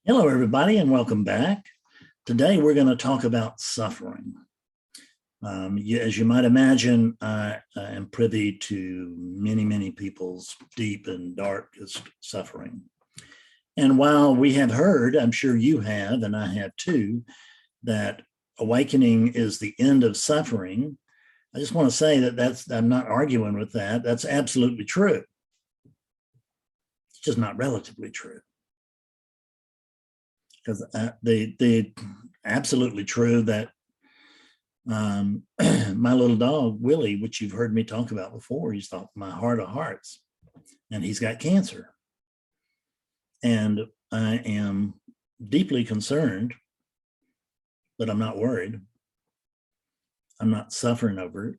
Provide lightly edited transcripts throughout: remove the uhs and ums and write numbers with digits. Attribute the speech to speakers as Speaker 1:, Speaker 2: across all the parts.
Speaker 1: Hello, everybody, and welcome back. Today, we're going to talk about suffering. As you might imagine, I am privy to many people's deep and darkest suffering. And while we have heard, I'm sure you have, and I have too, that awakening is the end of suffering, I just want to say that I'm not arguing with that. That's absolutely true. It's just not relatively true. Because the absolutely true that my little dog, Willie, which you've heard me talk about before, he's my heart of hearts, and he's got cancer. And I am deeply concerned, but I'm not worried. I'm not suffering over it.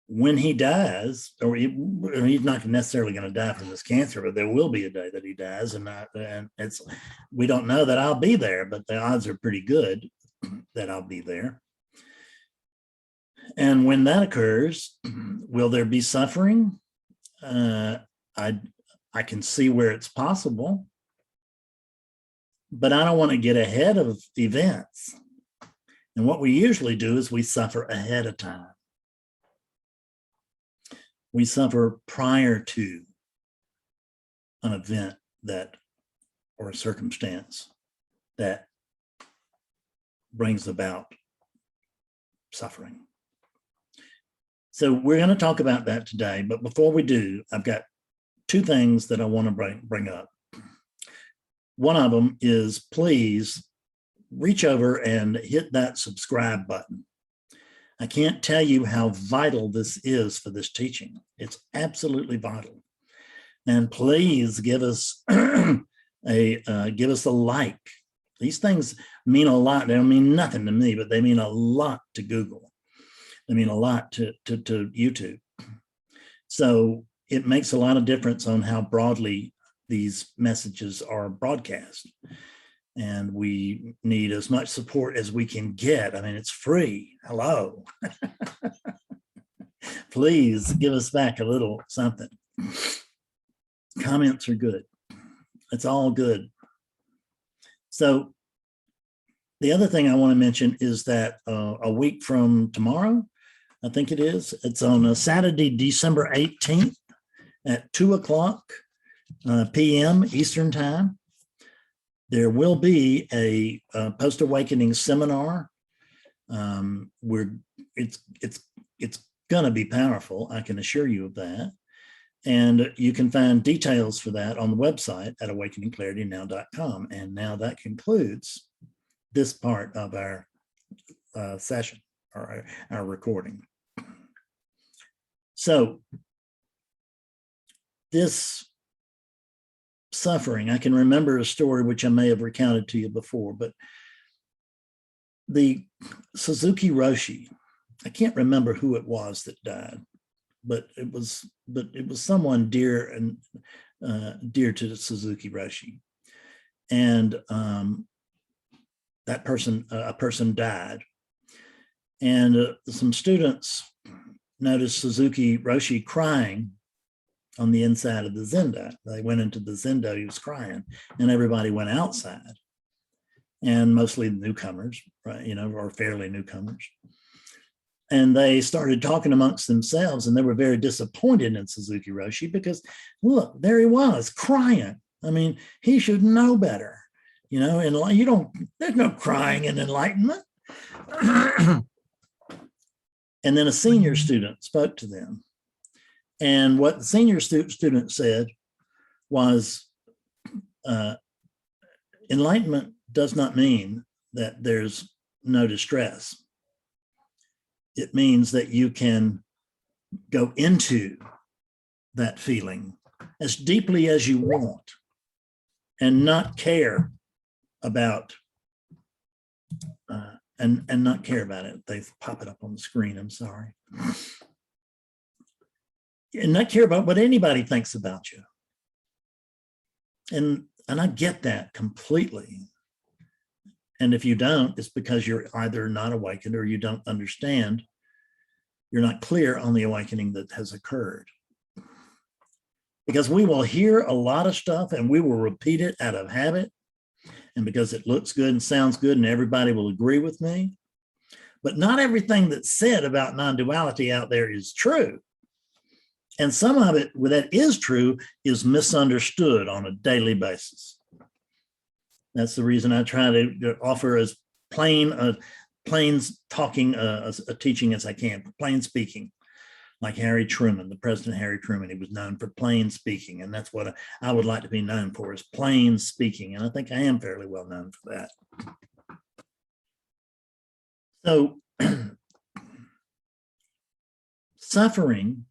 Speaker 1: When he dies, he's not necessarily going to die from this cancer, but there will be a day that he dies, and we don't know that I'll be there, but the odds are pretty good that I'll be there. And when that occurs, will there be suffering? I can see where it's possible, but I don't want to get ahead of events. And what we usually do is we suffer ahead of time. We suffer prior to an event or a circumstance that brings about suffering. So we're going to talk about that today, but before we do, I've got two things that I want to bring up. One of them is, please reach over and hit that subscribe button. I can't tell you how vital this is for this teaching. It's absolutely vital. And please give us a like. These things mean a lot. They don't mean nothing to me, but they mean a lot to Google. They mean a lot to YouTube. So it makes a lot of difference on how broadly these messages are broadcast. And we need as much support as we can get. I mean, it's free. Hello. Please give us back a little something. Comments are good. It's all good. So the other thing I want to mention is that a week from tomorrow, I think it is, it's on a Saturday, December 18th at 2:00 p.m. Eastern Time. There will be a post-awakening seminar. It's going to be powerful. I can assure you of that. And you can find details for that on the website at awakeningclaritynow.com. And now that concludes this part of our session or our recording. So this suffering, I can remember a story which I may have recounted to you before, but the Suzuki Roshi, I can't remember who it was that died, but it was someone dear and dear to the Suzuki Roshi, and a person died, and some students noticed Suzuki Roshi crying on the inside of the zendo. They went into the zendo, he was crying, and everybody went outside, and mostly newcomers, right, or fairly newcomers. And they started talking amongst themselves, and they were very disappointed in Suzuki Roshi because, look, there he was crying. I mean, he should know better, and there's no crying in enlightenment. And then a senior student spoke to them. And what the senior student said was, enlightenment does not mean that there's no distress. It means that you can go into that feeling as deeply as you want and not care about and not care about it. They pop it up on the screen. I'm sorry. And not care about what anybody thinks about you. And I get that completely. And if you don't, it's because you're either not awakened or you don't understand. You're not clear on the awakening that has occurred. because we will hear a lot of stuff and we will repeat it out of habit, and because it looks good and sounds good and everybody will agree with me. But not everything that's said about non-duality out there is true. And some of it that is true is misunderstood on a daily basis. That's the reason I try to offer as plain talking a teaching as I can, plain speaking, like Harry Truman, the President Harry Truman. He was known for plain speaking, and that's what I would like to be known for, is plain speaking. And I think I am fairly well known for that. So suffering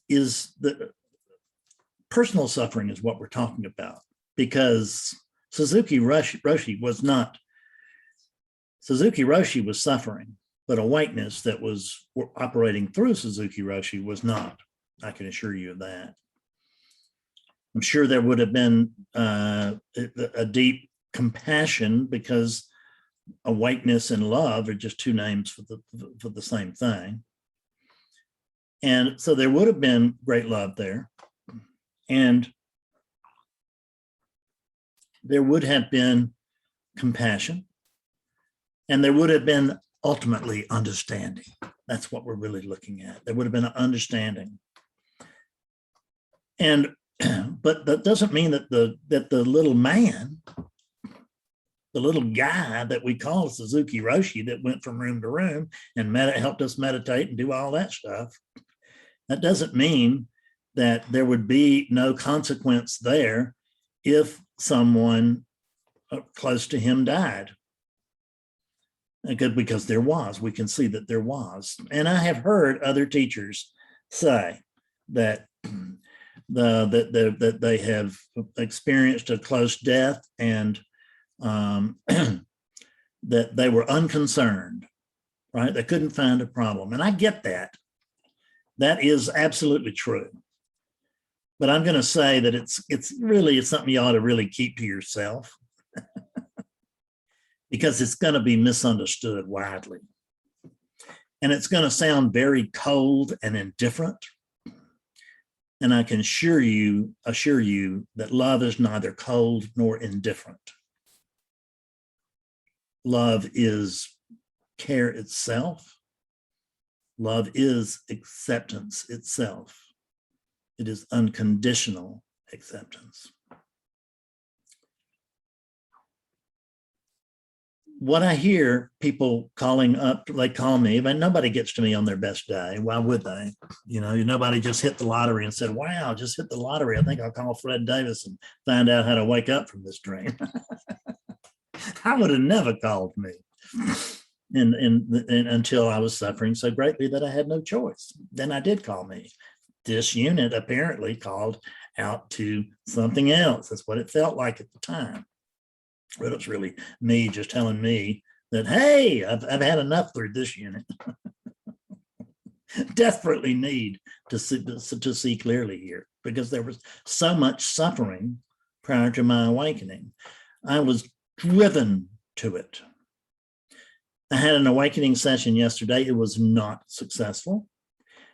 Speaker 1: is the personal suffering is what we're talking about, because Suzuki Roshi was not. Suzuki Roshi was suffering, but awakeness that was operating through Suzuki Roshi was not. I can assure you of that. I'm sure there would have been a deep compassion, because awakeness and love are just two names for the same thing. And so there would have been great love there. And there would have been compassion. And there would have been ultimately understanding. That's what we're really looking at. There would have been an understanding. And but that doesn't mean that the little man, the little guy that we call Suzuki Roshi, that went from room to room and helped us meditate and do all that stuff, that doesn't mean that there would be no consequence there if someone close to him died. Because there was, we can see that there was. And I have heard other teachers say that that they have experienced a close death, and that they were unconcerned, right? They couldn't find a problem. And I get that. That is absolutely true. But I'm going to say that it's something you ought to really keep to yourself, because it's going to be misunderstood widely. And it's going to sound very cold and indifferent. And I can assure you that love is neither cold nor indifferent. Love is care itself. Love is acceptance itself. It is unconditional acceptance. What I hear people calling up, they call me, but nobody gets to me on their best day. Why would they? You know, nobody just hit the lottery and said, wow, just hit the lottery. I think I'll call Fred Davis and find out how to wake up from this dream. I would have never called me and until I was suffering so greatly that I had no choice. Then I did call me. This unit apparently called out to something else. That's what it felt like at the time. But it was really me just telling me that, hey, I've had enough through this unit. Desperately need to see clearly here, because there was so much suffering prior to my awakening. I was driven to it. I had an awakening session yesterday. It was not successful.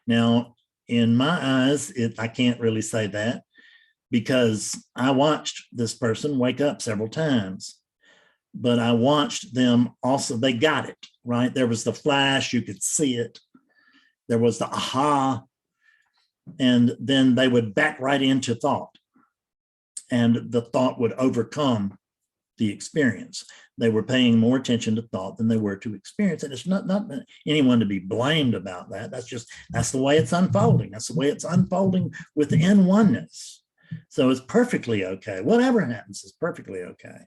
Speaker 1: Now, in my eyes, I can't really say that, because I watched this person wake up several times, but I watched them also, they got it, right? There was the flash, you could see it. There was the aha, and then they would back right into thought, and the thought would overcome the experience. They were paying more attention to thought than they were to experience. And it's not anyone to be blamed about that. That's the way it's unfolding. That's the way it's unfolding within oneness. So it's perfectly okay. Whatever happens is perfectly okay.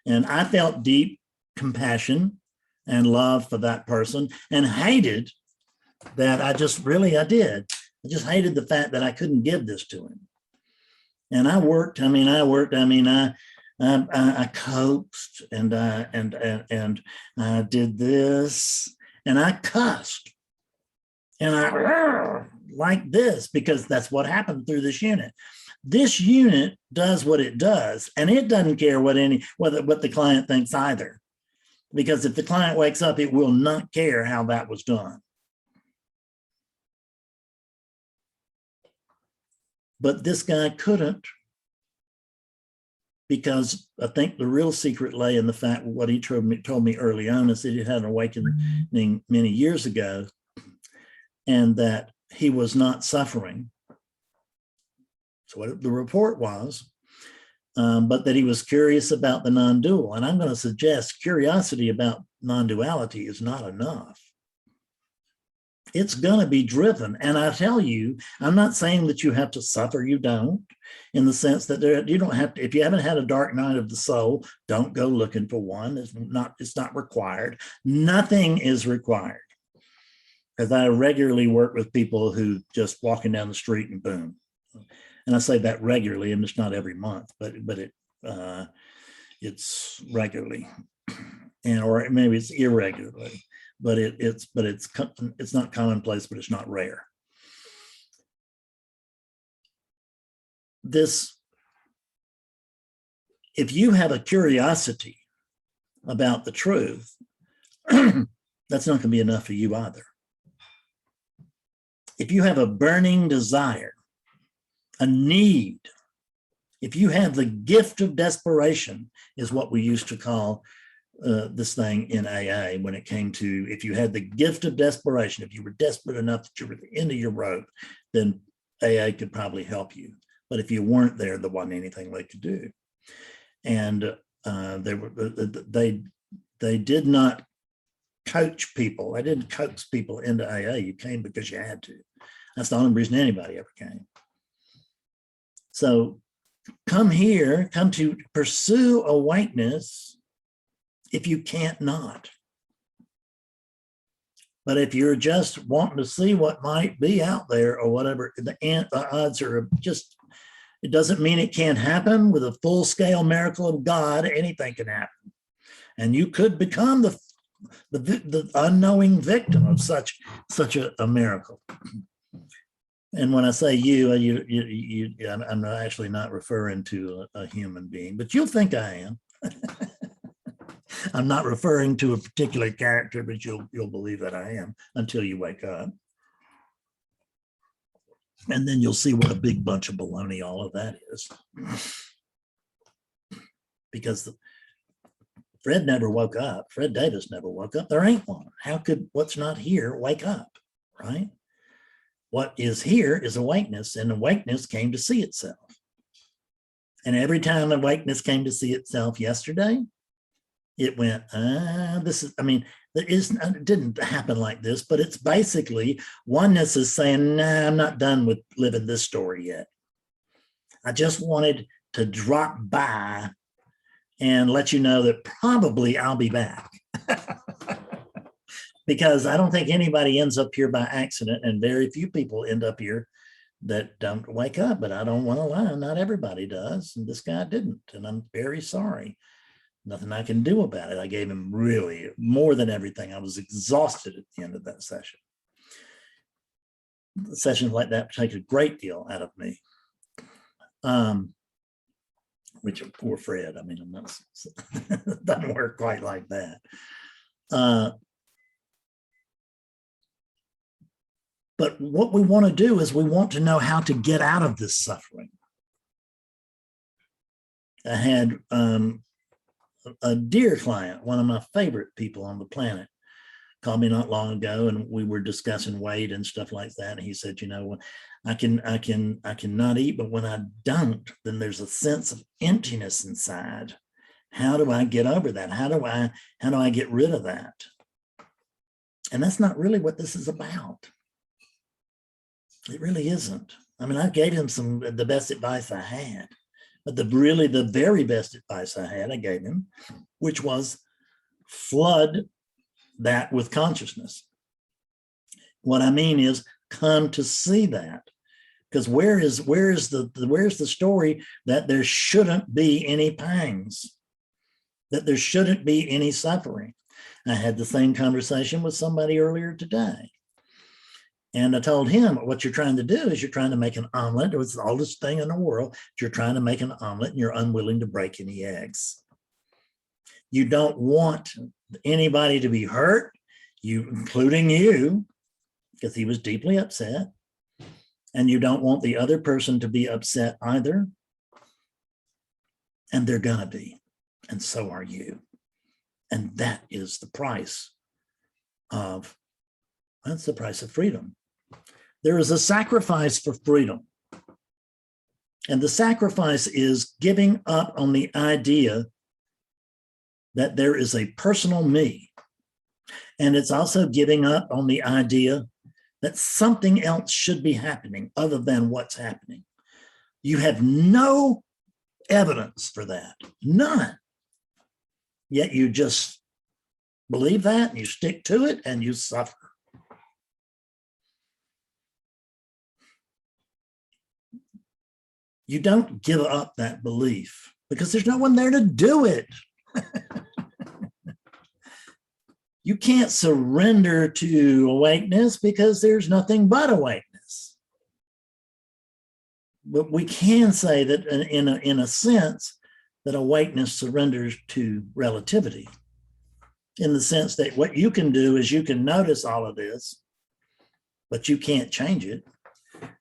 Speaker 1: And I felt deep compassion and love for that person, and hated that I did. I just hated the fact that I couldn't give this to him. And I coaxed and I did this, and I cussed, and I like this, because that's what happened through this unit. This unit does what it does, and it doesn't care what the client thinks either, because if the client wakes up, it will not care how that was done. But this guy couldn't, because I think the real secret lay in the fact what he told me early on is that he had an awakening many years ago, and that he was not suffering. So what the report was, but that he was curious about the non-dual. And I'm going to suggest curiosity about non-duality is not enough. It's going to be driven. And I tell you, I'm not saying that you have to suffer. You don't, in the sense that you don't have to, if you haven't had a dark night of the soul, don't go looking for one. It's not required. Nothing is required. Because I regularly work with people who just walking down the street and boom. And I say that regularly, and it's not every month, but it's regularly, and or maybe it's irregularly, but it's not commonplace, but it's not rare. This, if you have a curiosity about the truth, that's not going to be enough for you either. If you have a burning desire, a need, if you have the gift of desperation, is what we used to call this thing in AA when it came to, if you had the gift of desperation, if you were desperate enough that you were at the end of your rope, then AA could probably help you. But if you weren't there wasn't anything they could do. And they did not coach people. They didn't coax people into AA. You came because you had to. That's the only reason anybody ever came. So come here, come to pursue awakeness if you can't not. But if you're just wanting to see what might be out there or whatever, the odds are just, it doesn't mean it can't happen. With a full-scale miracle of God, anything can happen. And you could become the unknowing victim of such a miracle. And when I say you, I'm actually not referring to a human being, but you'll think I am. I'm not referring to a particular character, but you'll believe that I am until you wake up. And then you'll see what a big bunch of baloney all of that is. Because Fred never woke up. Fred Davis never woke up. There ain't one. How could what's not here wake up, right? What is here is awakeness, and awakeness came to see itself. And every time awakeness came to see itself yesterday, it went, this is, I mean, it didn't happen like this, but it's basically oneness is saying, nah, I'm not done with living this story yet. I just wanted to drop by and let you know that probably I'll be back. Because I don't think anybody ends up here by accident, and very few people end up here that don't wake up. But I don't want to lie, not everybody does, and this guy didn't, and I'm very sorry. Nothing I can do about it. I gave him really more than everything. I was exhausted at the end of that session. Sessions like that take a great deal out of me. Which poor Fred, I mean, I'm not, it doesn't work quite like that. But what we want to do is we want to know how to get out of this suffering. I had a dear client, one of my favorite people on the planet, called me not long ago, and we were discussing weight and stuff like that. And he said, you know, I can not eat, but when I don't, then there's a sense of emptiness inside. How do I get over that? How do I get rid of that? And that's not really what this is about. It really isn't. I mean, I gave him the best advice I had, but the very best advice I had, I gave him, which was flood that with consciousness. What I mean is come to see that, because where is the story that there shouldn't be any pangs, that there shouldn't be any suffering? I had the same conversation with somebody earlier today. And I told him, what you're trying to do is you're trying to make an omelet. It was the oldest thing in the world. You're trying to make an omelet and you're unwilling to break any eggs. You don't want anybody to be hurt, including you, because he was deeply upset. And you don't want the other person to be upset either. And they're gonna be, and so are you. And that is the price of, that's the price of freedom. There is a sacrifice for freedom. And the sacrifice is giving up on the idea that there is a personal me. And it's also giving up on the idea that something else should be happening other than what's happening. You have no evidence for that, none. Yet you just believe that and you stick to it and you suffer. You don't give up that belief because there's no one there to do it. You can't surrender to awakeness because there's nothing but awakeness. But we can say that in a sense that awakeness surrenders to relativity, in the sense that what you can do is you can notice all of this, but you can't change it.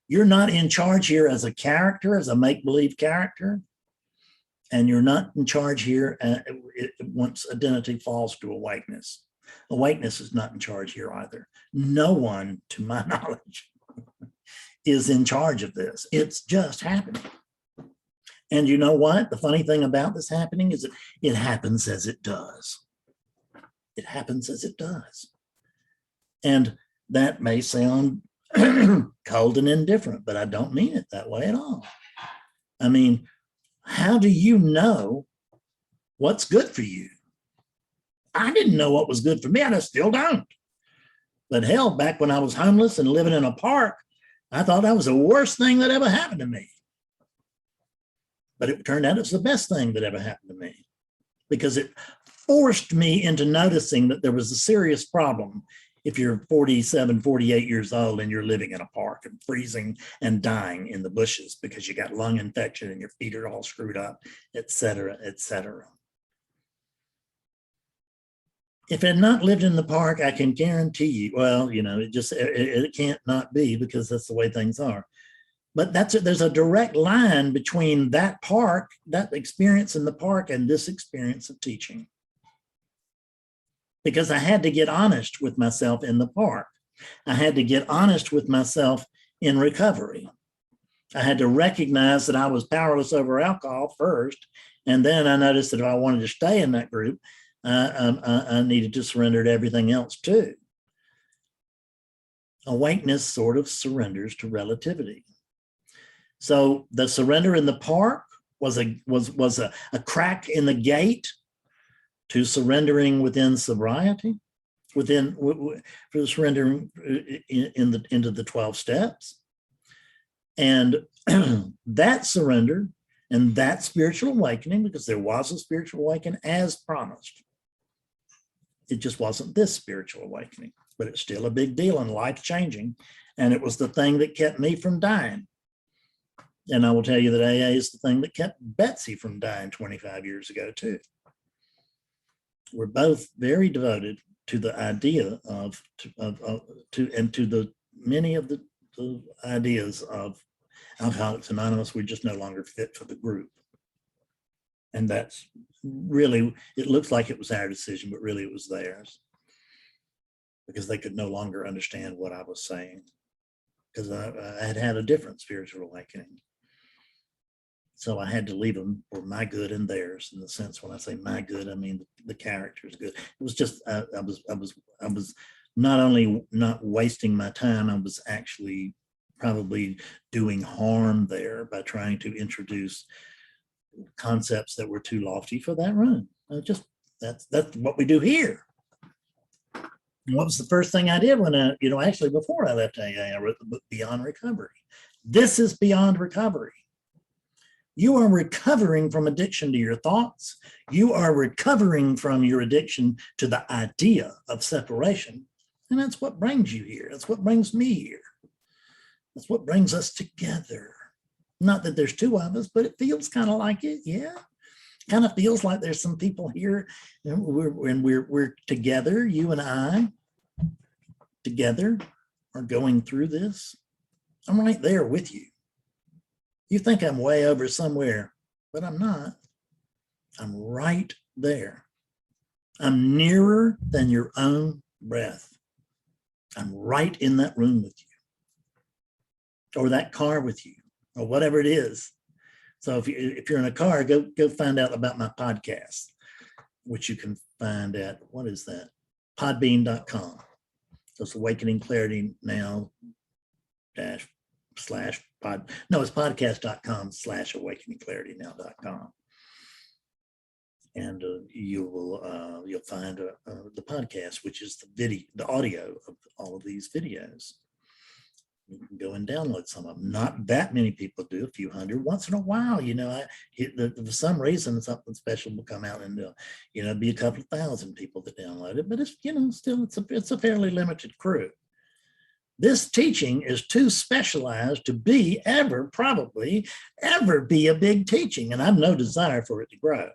Speaker 1: You're not in charge here as a character, as a make-believe character, and you're not in charge here once identity falls to awakeness. Awakeness is not in charge here either. No one, to my knowledge, is in charge of this. It's just happening. And you know what? The funny thing about this happening is that it happens as it does. It happens as it does. And that may sound cold and indifferent, but I don't mean it that way at all. I mean, how do you know what's good for you? I didn't know what was good for me, and I still don't. But hell, back when I was homeless and living in a park, I thought that was the worst thing that ever happened to me. But it turned out it's the best thing that ever happened to me, because it forced me into noticing that there was a serious problem if you're 47, 48 years old and you're living in a park and freezing and dying in the bushes because you got lung infection and your feet are all screwed up, et cetera, et cetera. If I had not lived in the park, I can guarantee you, well, you know, it can't not be, because that's the way things are. But there's a direct line between that park, that experience in the park, and this experience of teaching. Because I had to get honest with myself in the park. I had to get honest with myself in recovery. I had to recognize that I was powerless over alcohol first. And then I noticed that if I wanted to stay in that group, I needed to surrender to everything else too. Awakeness sort of surrenders to relativity. So the surrender in the park was a crack in the gate to surrendering within sobriety, for surrendering into the 12 steps. And that surrender and that spiritual awakening, because there was a spiritual awakening as promised. It just wasn't this spiritual awakening, but it's still a big deal and life-changing. And it was the thing that kept me from dying. And I will tell you that AA is the thing that kept Betsy from dying 25 years ago too. We're both very devoted to the idea to the many of the ideas of Alcoholics Anonymous. We just no longer fit for the group. And that's really, it looks like it was our decision, but really it was theirs, because they could no longer understand what I was saying, because I had had a different spiritual awakening. So I had to leave them for my good and theirs. In the sense, when I say my good, I mean the character is good. It was just I was not only not wasting my time, I was actually probably doing harm there by trying to introduce concepts that were too lofty for that room. That's what we do here. And what was the first thing I did when actually before I left AA, I wrote the book Beyond Recovery. This is beyond recovery. You are recovering from addiction to your thoughts. You are recovering from your addiction to the idea of separation. And that's what brings you here. That's what brings me here. That's what brings us together. Not that there's two of us, but it feels kind of like it. Yeah. Kind of feels like there's some people here and we're together. You and I together are going through this. I'm right there with you. You think I'm way over somewhere, but I'm not. I'm right there. I'm nearer than your own breath. I'm right in that room with you, or that car with you, or whatever it is. So if you're in a car, go find out about my podcast, which you can find at, what is that? Podbean.com. So it's Awakening Clarity Now dash slash pod. No, it's podcast.com/awakeningclaritynow.com. And you'll find the podcast, which is the audio of all of these videos. You can go and download some of them. Not that many people do, a few hundred. Once in a while, for some reason, something special will come out and be a couple of thousand people that download it. But it's still it's a fairly limited crew. This teaching is too specialized to probably ever be a big teaching, and I have no desire for it to grow.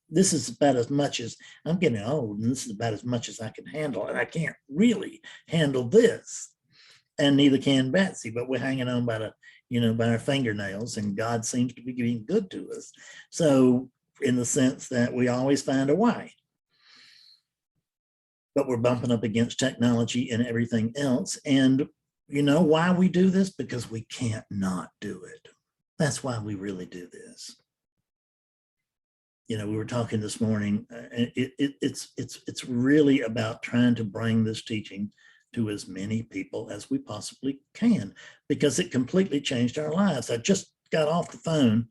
Speaker 1: This is about as much as I'm getting old, and this is about as much as I can handle, and I can't really handle this. And neither can Betsy, but we're hanging on by our fingernails, and God seems to be being good to us. So in the sense that we always find a way, but we're bumping up against technology and everything else. And you know why we do this? Because we can't not do it. That's why we really do this. We were talking this morning, it's really about trying to bring this teaching to as many people as we possibly can, because it completely changed our lives. I just got off the phone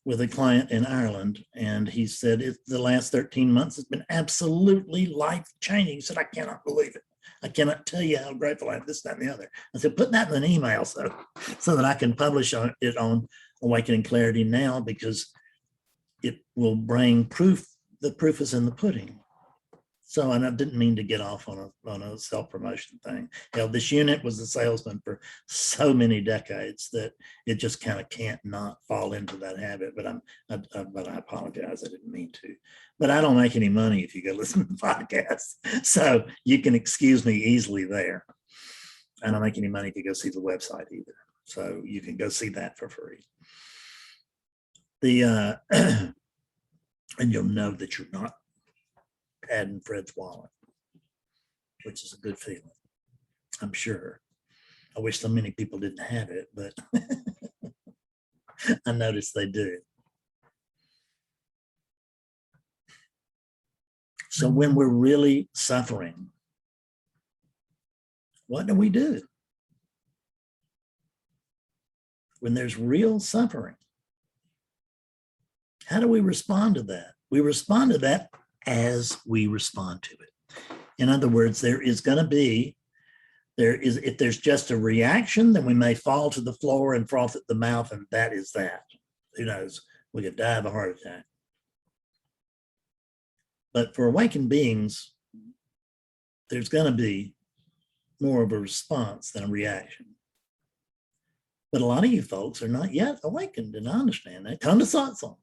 Speaker 1: with a client in Ireland, and he said the last 13 months has been absolutely life-changing. He said, I cannot believe it. I cannot tell you how grateful I am, this, that, and the other. I said, put that in an email so that I can publish it on Awakening Clarity Now, because it will bring proof. The proof is in the pudding. So, and I didn't mean to get off on a self-promotion thing. This unit was a salesman for so many decades that it just kind of can't not fall into that habit. But I apologize. I didn't mean to. But I don't make any money if you go listen to the podcast. So you can excuse me easily there. I don't make any money if you go see the website either. So you can go see that for free. And you'll know that you're not padding Fred's wallet, which is a good feeling, I'm sure. I wish so many people didn't have it, but I noticed they do. So when we're really suffering, what do we do? When there's real suffering, how do we respond to that? We respond to that as we respond to it. In other words, if there's just a reaction, then we may fall to the floor and froth at the mouth, and that is that. Who knows? We could die of a heart attack. But for awakened beings, there's going to be more of a response than a reaction. But a lot of you folks are not yet awakened, and I understand that. Come to satsang.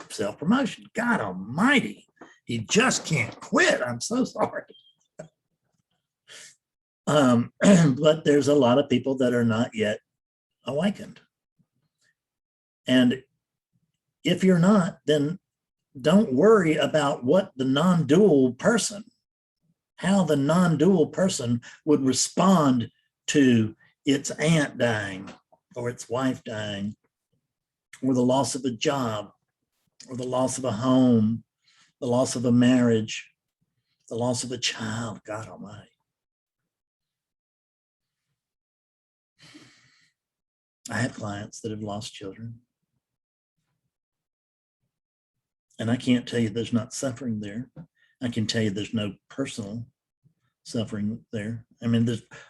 Speaker 1: Self-promotion. God almighty. You just can't quit. I'm so sorry. But there's a lot of people that are not yet awakened. And if you're not, then don't worry about what the non-dual person, how the non-dual person would respond to its aunt dying, or its wife dying, or the loss of a job, or the loss of a home, the loss of a marriage, the loss of a child. God almighty. I have clients that have lost children. And I can't tell you there's not suffering there. I can tell you there's no personal suffering there. I mean,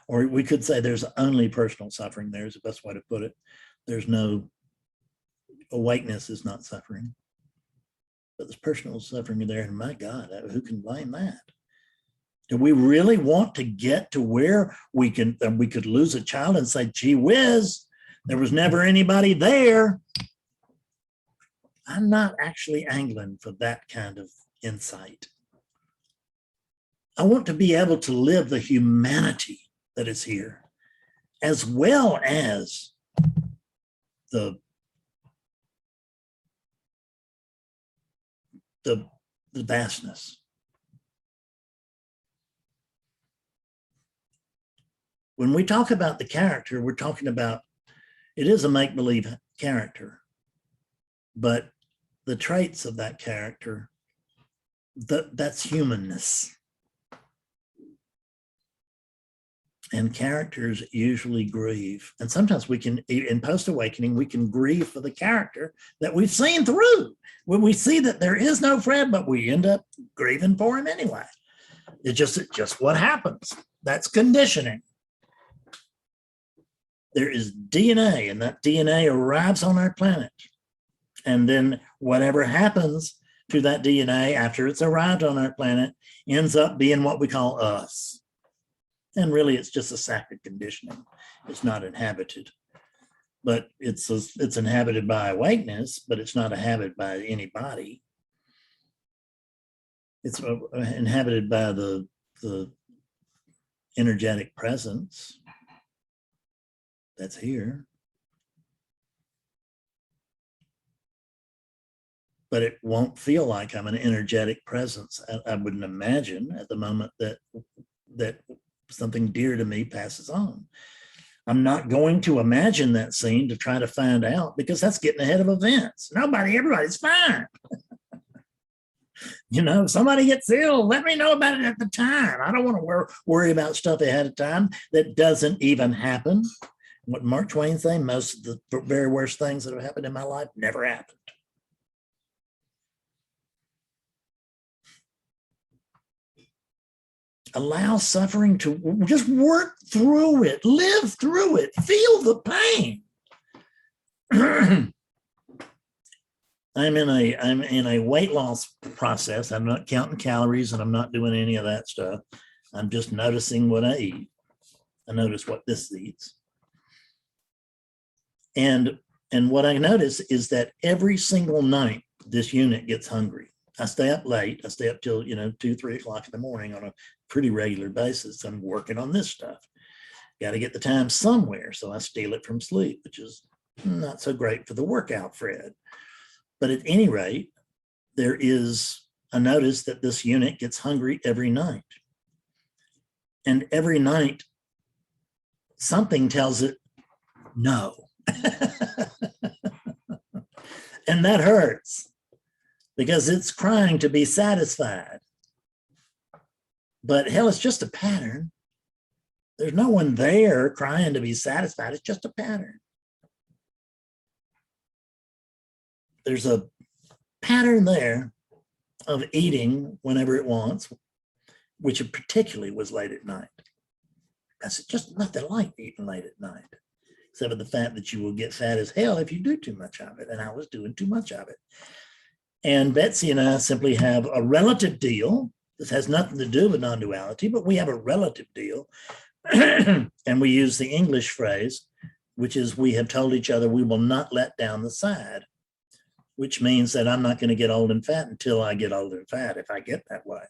Speaker 1: or we could say there's only personal suffering there is the best way to put it. There's no, awakeness is not suffering. But there's personal suffering there, and my God, who can blame that? Do we really want to get to where we could lose a child and say, gee whiz, there was never anybody there? I'm not actually angling for that kind of insight. I want to be able to live the humanity that is here as well as the vastness. When we talk about the character, we're talking about, it is a make-believe character, but the traits of that character, that's humanness. And characters usually grieve. And sometimes we can, in post-awakening, we can grieve for the character that we've seen through. When we see that there is no Fred, but we end up grieving for him anyway. It's just what happens. That's conditioning. There is DNA, and that DNA arrives on our planet. And then whatever happens to that DNA after it's arrived on our planet ends up being what we call us. And really, it's just a sacred conditioning. It's not inhabited, but it's inhabited by awakeness, but it's not inhabited by anybody. It's inhabited by the energetic presence that's here. But it won't feel like I'm an energetic presence. I wouldn't imagine at the moment that something dear to me passes on. I'm not going to imagine that scene to try to find out, because that's getting ahead of events. Everybody's fine. If somebody gets ill, let me know about it at the time. I don't want to worry about stuff ahead of time that doesn't even happen. What Mark Twain say, most of the very worst things that have happened in my life never happened. Allow suffering to just work through it, live through it, feel the pain. I'm in a weight loss process. I'm not counting calories and I'm not doing any of that stuff. I'm just noticing what I eat. I notice what this eats. And what I notice is that every single night this unit gets hungry. I stay up late. I stay up till 2, 3 o'clock in the morning on a pretty regular basis. I'm working on this stuff. Got to get the time somewhere, so I steal it from sleep, which is not so great for the workout, Fred. But at any rate, there is a notice that this unit gets hungry every night. And every night, something tells it no. And that hurts, because it's crying to be satisfied. But hell, it's just a pattern. There's no one there crying to be satisfied. It's just a pattern. There's a pattern there of eating whenever it wants, which particularly was late at night. That's just nothing like eating late at night, except for the fact that you will get fat as hell if you do too much of it. And I was doing too much of it. And Betsy and I simply have a relative deal. This has nothing to do with non-duality, but we have a relative deal. And we use the English phrase, which is, we have told each other we will not let down the side, which means that I'm not going to get old and fat until I get old and fat, if I get that way.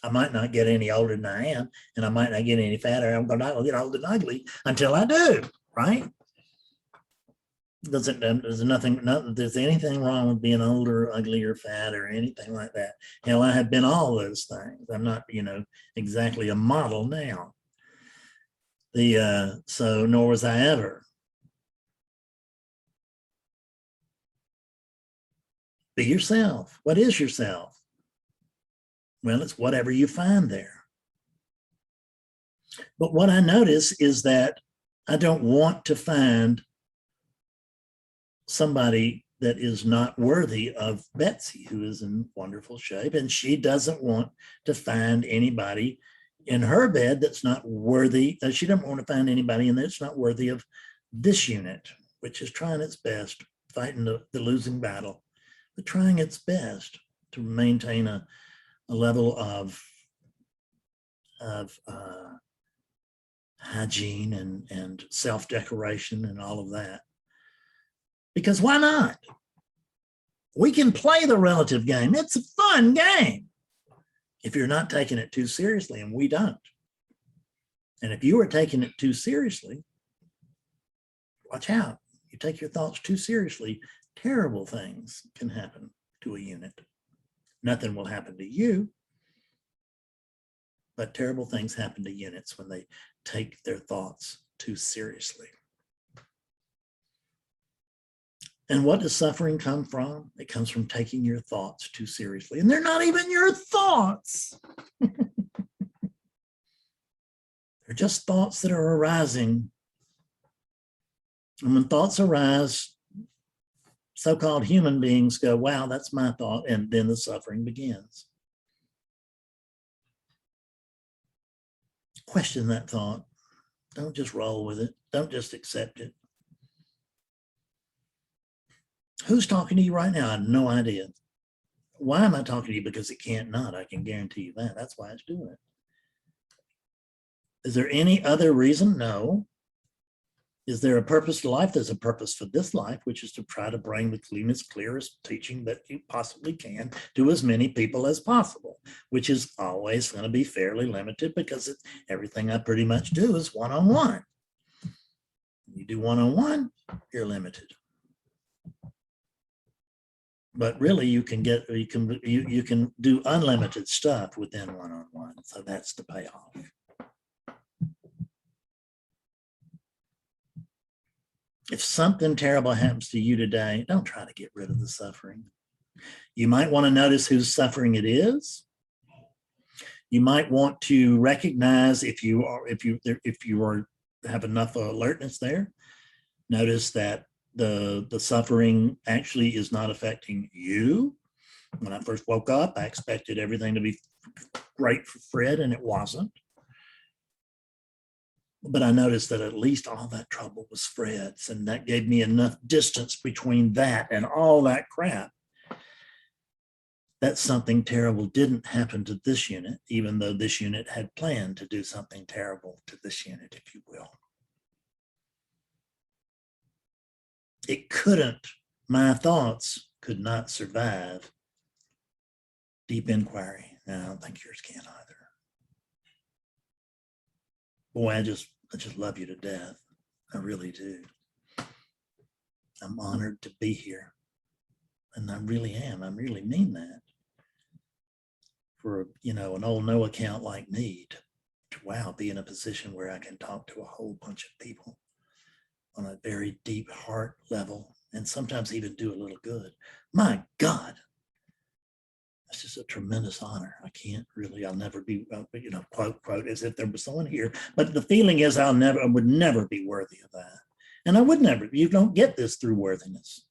Speaker 1: I might not get any older than I am, and I might not get any fatter. I'm not going to get old and ugly until I do, right? There's anything wrong with being older, ugly, or fat, or anything like that. Hell, I have been all those things. I'm not, exactly a model now. So nor was I ever. Be yourself. What is yourself? Well, it's whatever you find there. But what I notice is that I don't want to find somebody that is not worthy of Betsy, who is in wonderful shape, and she doesn't want to find anybody in her bed that's not worthy. She doesn't want to find anybody in there that's not worthy of this unit, which is trying its best, fighting the losing battle, but trying its best to maintain a level of hygiene and self-decoration and all of that. Because why not? We can play the relative game. It's a fun game if you're not taking it too seriously, and we don't. And if you are taking it too seriously, watch out. You take your thoughts too seriously, terrible things can happen to a unit. Nothing will happen to you, but terrible things happen to units when they take their thoughts too seriously. And what does suffering come from? It comes from taking your thoughts too seriously. And they're not even your thoughts. They're just thoughts that are arising. And when thoughts arise, so-called human beings go, wow, that's my thought. And then the suffering begins. Question that thought. Don't just roll with it. Don't just accept it. Who's talking to you right now? I have no idea. Why am I talking to you? Because it can't not. I can guarantee you that. That's why it's doing it. Is there any other reason? No. Is there a purpose to life? There's a purpose for this life, which is to try to bring the clearest teaching that you possibly can to as many people as possible, which is always going to be fairly limited because everything I pretty much do is one-on-one. You do one-on-one, you're limited. But really, you can do unlimited stuff within one-on-one. So that's the payoff. If something terrible happens to you today, don't try to get rid of the suffering. You might want to notice whose suffering it is. You might want to recognize if you have enough alertness there. Notice that the suffering actually is not affecting you. When I first woke up, I expected everything to be great for Fred, and it wasn't. But I noticed that at least all that trouble was Fred's, and that gave me enough distance between that and all that crap that something terrible didn't happen to this unit, even though this unit had planned to do something terrible to this unit, if you will. It couldn't, my thoughts could not survive deep inquiry. And I don't think yours can either. Boy, I just love you to death. I really do. I'm honored to be here. And I really am. I really mean that. For, an old no account like me to wow, be in a position where I can talk to a whole bunch of people on a very deep heart level, and sometimes even do a little good. My God, that's just a tremendous honor. I'll never be, quote, as if there was someone here. But the feeling is I would never be worthy of that. And I would never. You don't get this through worthiness.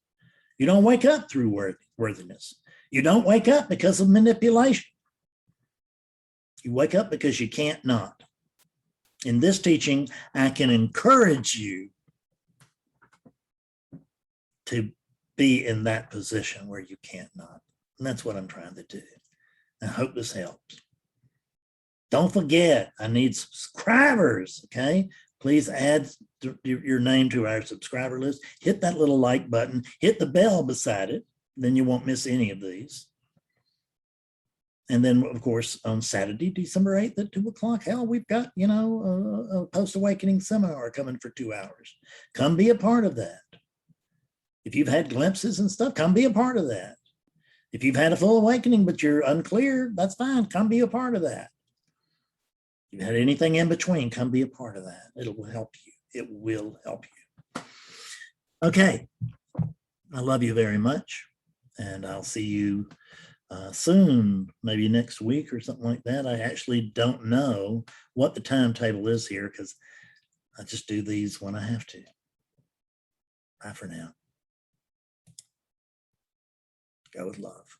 Speaker 1: You don't wake up through worthiness. You don't wake up because of manipulation. You wake up because you can't not. In this teaching, I can encourage you to be in that position where you can't not. And that's what I'm trying to do. I hope this helps. Don't forget, I need subscribers, okay? Please add your name to our subscriber list. Hit that little like button. Hit the bell beside it. Then you won't miss any of these. And then, of course, on Saturday, December 8th at 2 o'clock, hell, we've got, a post-awakening seminar coming for 2 hours. Come be a part of that. If you've had glimpses and stuff, come be a part of that. If you've had a full awakening, but you're unclear, that's fine. Come be a part of that. If you've had anything in between, come be a part of that. It will help you. It will help you. Okay. I love you very much. And I'll see you soon, maybe next week or something like that. I actually don't know what the timetable is here because I just do these when I have to. Bye for now. Go with love.